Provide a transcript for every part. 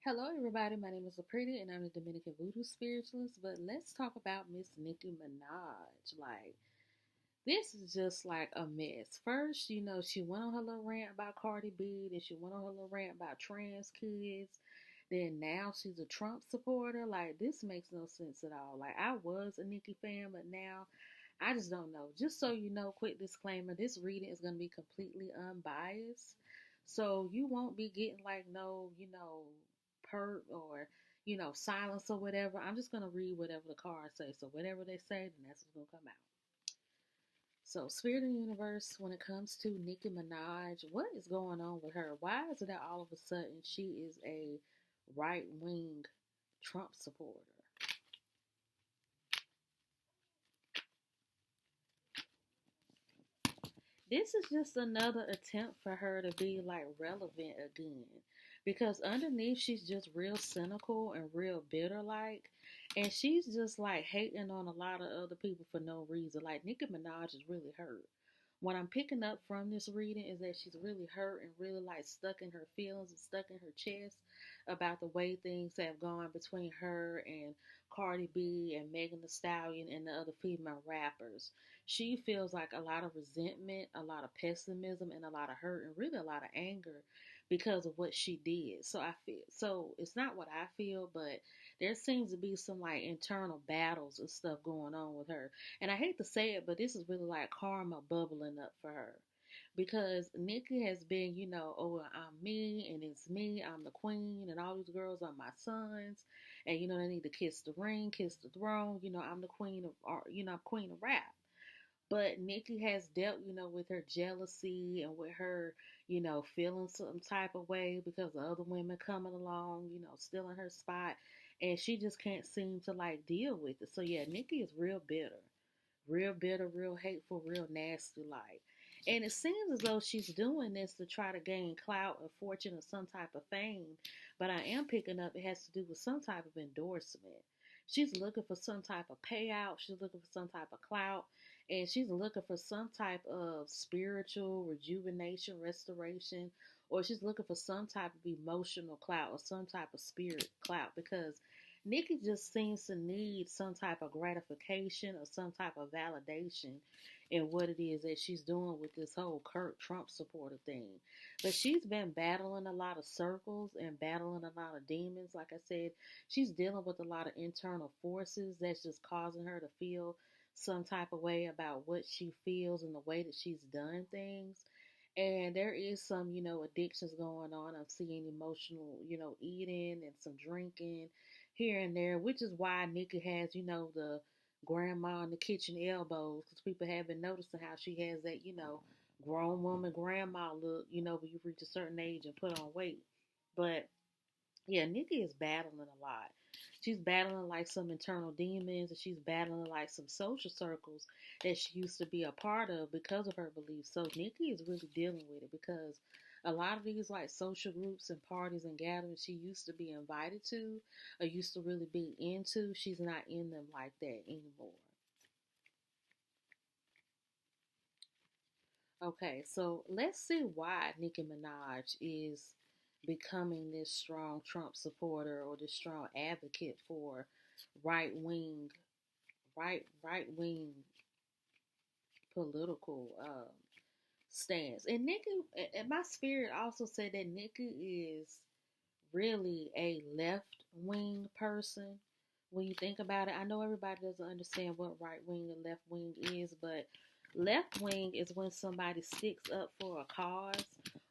Hello, everybody. My name is LaPretty, and I'm a Dominican Voodoo Spiritualist. But let's talk about Miss Nicki Minaj. This is just like a mess. First, she went on her little rant about Cardi B, then she went on her little rant about trans kids. Then now she's a Trump supporter. This makes no sense at all. I was a Nicki fan, but now I just don't know. Just so you know, quick disclaimer, this reading is going to be completely unbiased. So you won't be getting no, perp or, silence or whatever. I'm just going to read whatever the cards say. So whatever they say, then that's what's going to come out. So, Spirit of the Universe, when it comes to Nicki Minaj, what is going on with her? Why is it that all of a sudden she is a right wing Trump supporter? This is just another attempt for her to be relevant again. Because underneath she's just real cynical and real bitter and she's just hating on a lot of other people for no reason. Like Nicki Minaj is really hurt. What I'm picking up from this reading is that she's really hurt and really stuck in her feelings and stuck in her chest about the way things have gone between her and Cardi B and Megan Thee Stallion and the other female rappers. She feels like a lot of resentment, a lot of pessimism, and a lot of hurt, and really a lot of anger because of what she did. So I feel so it's not what I feel, but there seems to be some internal battles and stuff going on with her. And I hate to say it, but this is really like karma bubbling up for her. Because Nicki has been, oh, I'm me and it's me, I'm the queen, and all these girls are my sons, and they need to kiss the ring, kiss the throne, I'm the queen of art, queen of rap. But Nicki has dealt, with her jealousy and with her, feeling some type of way because of other women coming along, stealing her spot. And she just can't seem to deal with it. So yeah, Nicki is real bitter, real hateful, real nasty And it seems as though she's doing this to try to gain clout or fortune or some type of fame. But I am picking up it has to do with some type of endorsement. She's looking for some type of payout. She's looking for some type of clout. And she's looking for some type of spiritual rejuvenation, restoration, or she's looking for some type of emotional clout or some type of spirit clout because Nicki just seems to need some type of gratification or some type of validation in what it is that she's doing with this whole Kurt Trump supporter thing. But she's been battling a lot of circles and battling a lot of demons. Like I said, she's dealing with a lot of internal forces that's just causing her to feel some type of way about what she feels and the way that she's done things. And there is some, addictions going on. I'm seeing emotional, eating and some drinking here and there, which is why Nicki has, the grandma in the kitchen elbows, because people have been noticing how she has that, grown woman grandma look, when you reach a certain age and put on weight. But yeah, Nicki is battling a lot. She's battling some internal demons, and she's battling some social circles that she used to be a part of because of her beliefs. So Nicki is really dealing with it because a lot of these social groups and parties and gatherings she used to be invited to or used to really be into, she's not in them like that anymore. Okay, so let's see why Nicki Minaj is becoming this strong Trump supporter or this strong advocate for right wing, right wing political stance. And Nicki, and my spirit also said that Nicki is really a left wing person. When you think about it, I know everybody doesn't understand what right wing and left wing is, but left wing is when somebody sticks up for a cause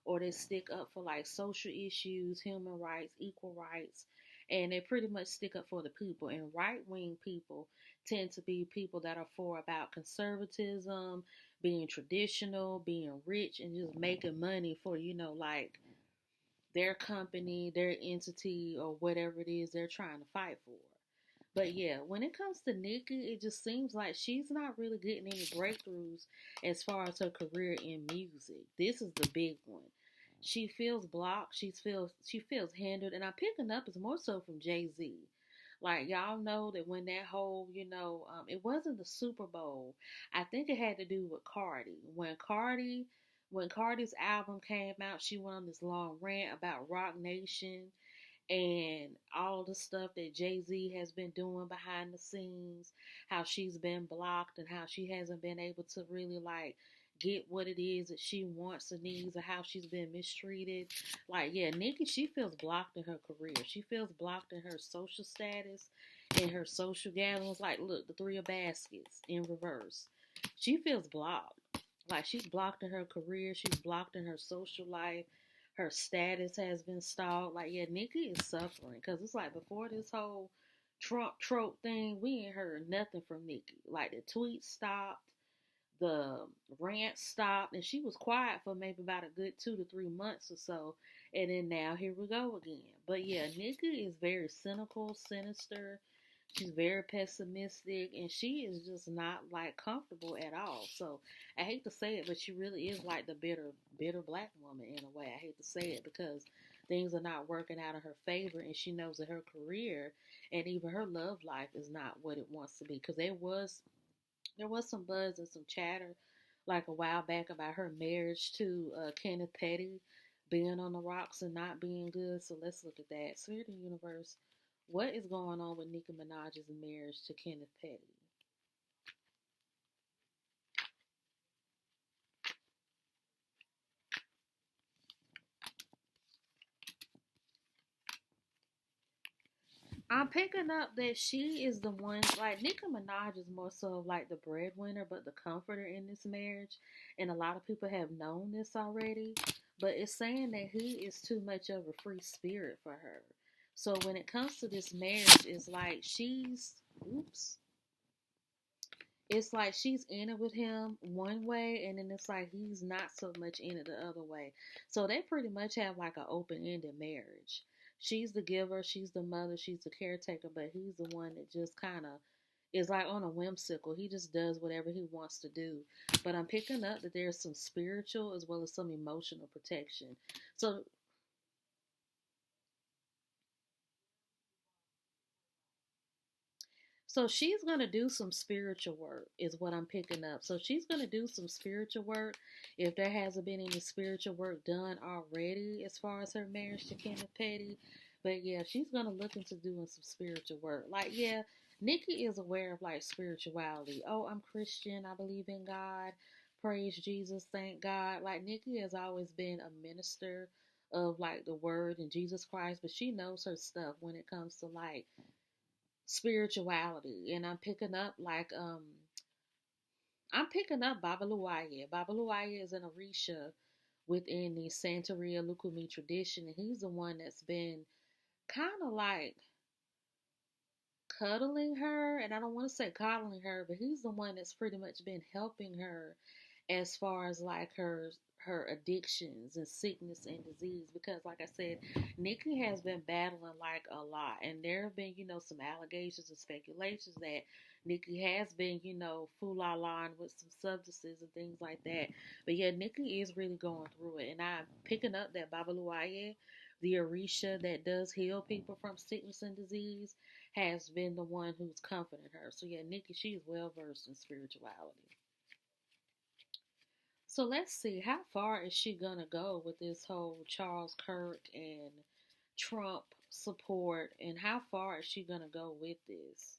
or they stick up for social issues, human rights, equal rights, and they pretty much stick up for the people. And right wing people tend to be people that are for about conservatism, being traditional, being rich, and just making money for, their company, their entity, or whatever it is they're trying to fight for. But yeah, when it comes to Nicki, it just seems like she's not really getting any breakthroughs as far as her career in music. This is the big one. She feels blocked. She feels hindered, and I'm picking up is more so from Jay Z. Y'all know that when that whole, it wasn't the Super Bowl. I think it had to do with Cardi. When Cardi's album came out, she went on this long rant about Rock Nation and all the stuff that Jay-Z has been doing behind the scenes, how she's been blocked and how she hasn't been able to really like get what it is that she wants or needs, or how she's been mistreated. Like, yeah, Nicki, she feels blocked in her career. She feels blocked in her social status, in her social gatherings. Like, look, the three of baskets in reverse. She feels blocked. Like, she's blocked in her career. She's blocked in her social life. Her status has been stalled. Like, yeah, Nicki is suffering. Because it's like before this whole Trump trope thing, we ain't heard nothing from Nicki. Like, the tweets stopped, the rant stopped, and she was quiet for maybe about a good 2 to 3 months or so. And then now here we go again. But yeah, Nicki is very cynical, sinister. She's very pessimistic, and she is just not like comfortable at all. So I hate to say it, but she really is like the bitter black woman in a way. I hate to say it because things are not working out in her favor, and she knows that her career and even her love life is not what it wants to be. Because there was some buzz and some chatter like a while back about her marriage to Kenneth Petty being on the rocks and not being good. So let's look at that. Spirit of the universe, what is going on with Nicki Minaj's marriage to Kenneth Petty? I'm picking up that she is the one, like, Nicki Minaj is more so of like the breadwinner, but the comforter in this marriage. And a lot of people have known this already, but it's saying that he is too much of a free spirit for her. So when it comes to this marriage, it's like oops, it's like she's in it with him one way, and then it's like he's not so much in it the other way. So they pretty much have like an open ended marriage. She's the giver, she's the mother, she's the caretaker, but he's the one that just kind of is like on a whimsical. He just does whatever he wants to do. But I'm picking up that there's some spiritual as well as some emotional protection. So So she's going to do some spiritual work, is what I'm picking up. So she's going to do some spiritual work if there hasn't been any spiritual work done already as far as her marriage to Kenneth Petty. But yeah, she's going to look into doing some spiritual work. Like, yeah, Nikki is aware of like spirituality. Oh, I'm Christian. I believe in God. Praise Jesus. Thank God. Like, Nikki has always been a minister of like the word and Jesus Christ, but she knows her stuff when it comes to like spirituality. And I'm picking up Baba Luaya. Baba Luaya is an Orisha within the Santeria Lukumi tradition, and he's the one that's been kind of like cuddling her, and I don't want to say coddling her, but he's the one that's pretty much been helping her as far as like her addictions and sickness and disease, because like I said, Nikki has been battling like a lot, and there have been some allegations and speculations that Nikki has been fool-la-la with some substances and things like that. But yeah, Nikki is really going through it, and I'm picking up that Baba Luaye, the Orisha that does heal people from sickness and disease, has been the one who's comforted her. So yeah, Nikki, she's well versed in spirituality. So let's see, how far is she gonna go with this whole Charles Kirk and Trump support, and how far is she gonna go with this?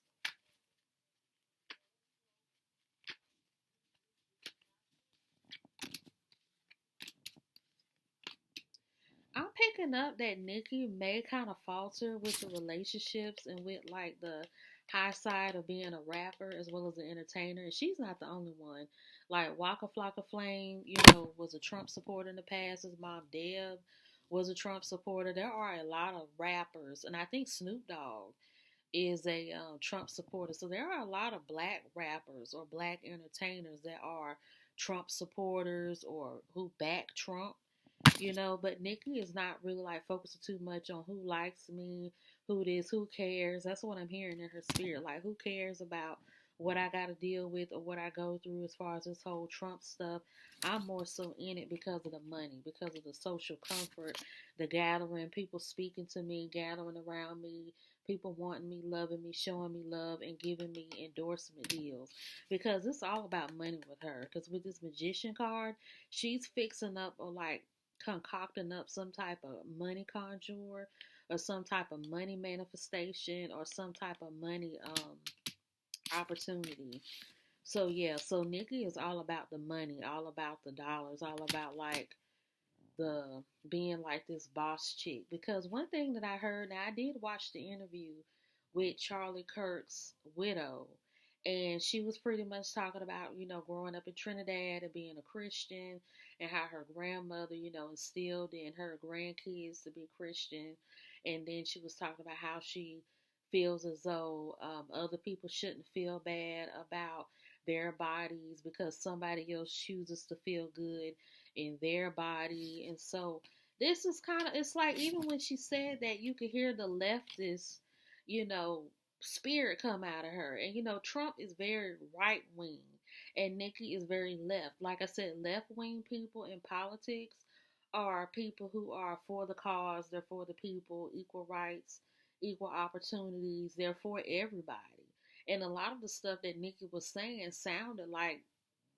I'm picking up that Nikki may kind of falter with the relationships and with like the high side of being a rapper as well as an entertainer. And she's not the only one. Like Waka Flocka Flame, was a Trump supporter in the past. His mom Deb was a Trump supporter. There are a lot of rappers, and I think Snoop Dogg is a Trump supporter. So there are a lot of black rappers or black entertainers that are Trump supporters or who back Trump. But Nikki is not really like focusing too much on who likes me, who this, who cares. That's what I'm hearing in her spirit. Like, who cares about what I got to deal with or what I go through as far as this whole Trump stuff? I'm more so in it because of the money, because of the social comfort, the gathering, people speaking to me, gathering around me, people wanting me, loving me, showing me love, and giving me endorsement deals. Because it's all about money with her. Because with this magician card, she's fixing up or like concocting up some type of money conjure or some type of money manifestation or some type of money opportunity. So yeah, so Nicki is all about the money, all about the dollars, all about like the being like this boss chick. Because one thing that I heard, now I did watch the interview with Charlie Kirk's widow, and she was pretty much talking about, growing up in Trinidad and being a Christian, and how her grandmother, instilled in her grandkids to be Christian. And then she was talking about how she feels as though other people shouldn't feel bad about their bodies because somebody else chooses to feel good in their body. And so this is kind of, it's like, even when she said that, you could hear the leftist, you know, spirit come out of her. And, Trump is very right wing and Nicki is very left. Like I said, left wing people in politics are people who are for the cause, they're for the people, equal rights, equal opportunities, they're for everybody. And a lot of the stuff that Nicki was saying sounded like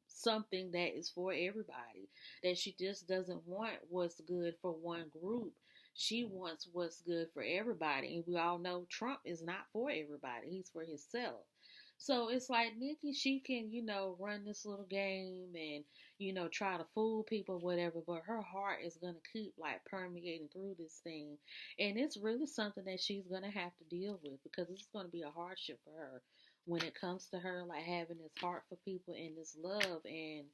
something that is for everybody. That she just doesn't want what's good for one group. She wants what's good for everybody. And we all know Trump is not for everybody. He's for himself. So it's like Nicki, she can, run this little game and, try to fool people, whatever, but her heart is going to keep like permeating through this thing. And it's really something that she's going to have to deal with because it's going to be a hardship for her when it comes to her like having this heart for people and this love, and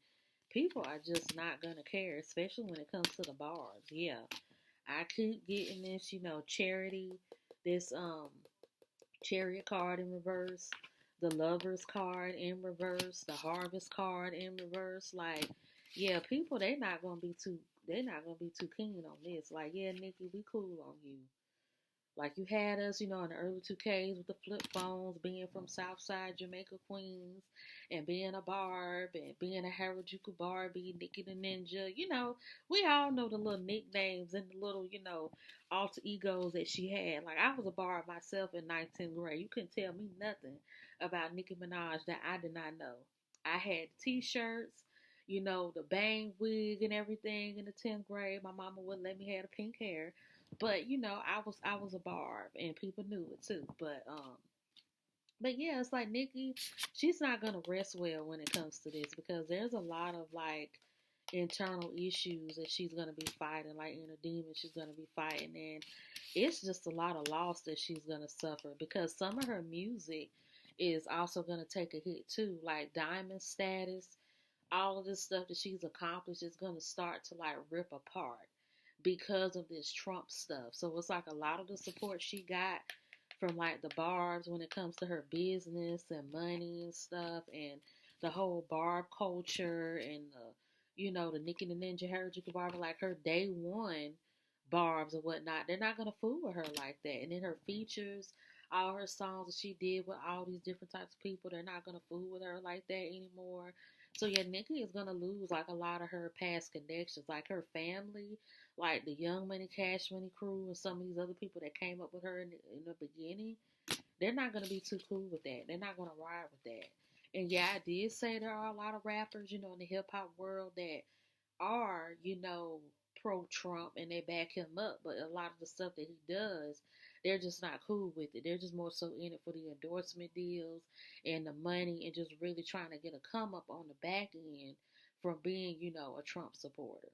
people are just not gonna care, especially when it comes to the bars. Yeah, I keep getting this, charity, this chariot card in reverse, the lovers card in reverse, the harvest card in reverse. Like, yeah, people they're not gonna be too keen on this. Like, yeah, Nicki, we cool on you. Like you had us, in the early 2Ks with the flip phones, being from Southside Jamaica, Queens, and being a Barb, and being a Harajuku Barbie, Nicki the Ninja. We all know the little nicknames and the little, alter egos that she had. Like I was a Barb myself in 19th grade. You couldn't tell me nothing about Nicki Minaj that I did not know. I had t-shirts, the bang wig and everything in the 10th grade. My mama wouldn't let me have the pink hair. But I was a Barb and people knew it too. But yeah, it's like Nicki, she's not gonna rest well when it comes to this because there's a lot of like internal issues that she's gonna be fighting, like inner demons she's gonna be fighting, and it's just a lot of loss that she's gonna suffer because some of her music is also gonna take a hit too, like Diamond Status, all of this stuff that she's accomplished is going to start to like rip apart because of this Trump stuff. So it's like a lot of the support she got from like the Barbs when it comes to her business and money and stuff, and the whole Barb culture, and the Nicki the Ninja Harajuku Barb, like her day one Barbs or whatnot. They're not gonna fool with her like that. And then her features, all her songs that she did with all these different types of people, they're not gonna fool with her like that anymore. So yeah, Nicki is gonna lose like a lot of her past connections, like her family, like the Young Money, Cash Money crew, and some of these other people that came up with her in the beginning. They're not gonna be too cool with that. They're not gonna ride with that. And yeah, I did say there are a lot of rappers, in the hip hop world that are, pro Trump and they back him up, but a lot of the stuff that he does, they're just not cool with it. They're just more so in it for the endorsement deals and the money and just really trying to get a come up on the back end from being, a Trump supporter.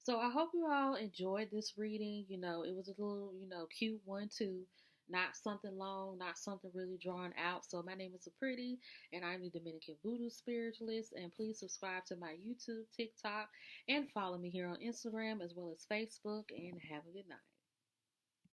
So I hope you all enjoyed this reading. It was a little, cute one too. Not something long, not something really drawn out. So my name is Pretty, and I'm the Dominican Voodoo Spiritualist. And please subscribe to my YouTube, TikTok, and follow me here on Instagram as well as Facebook. And have a good night.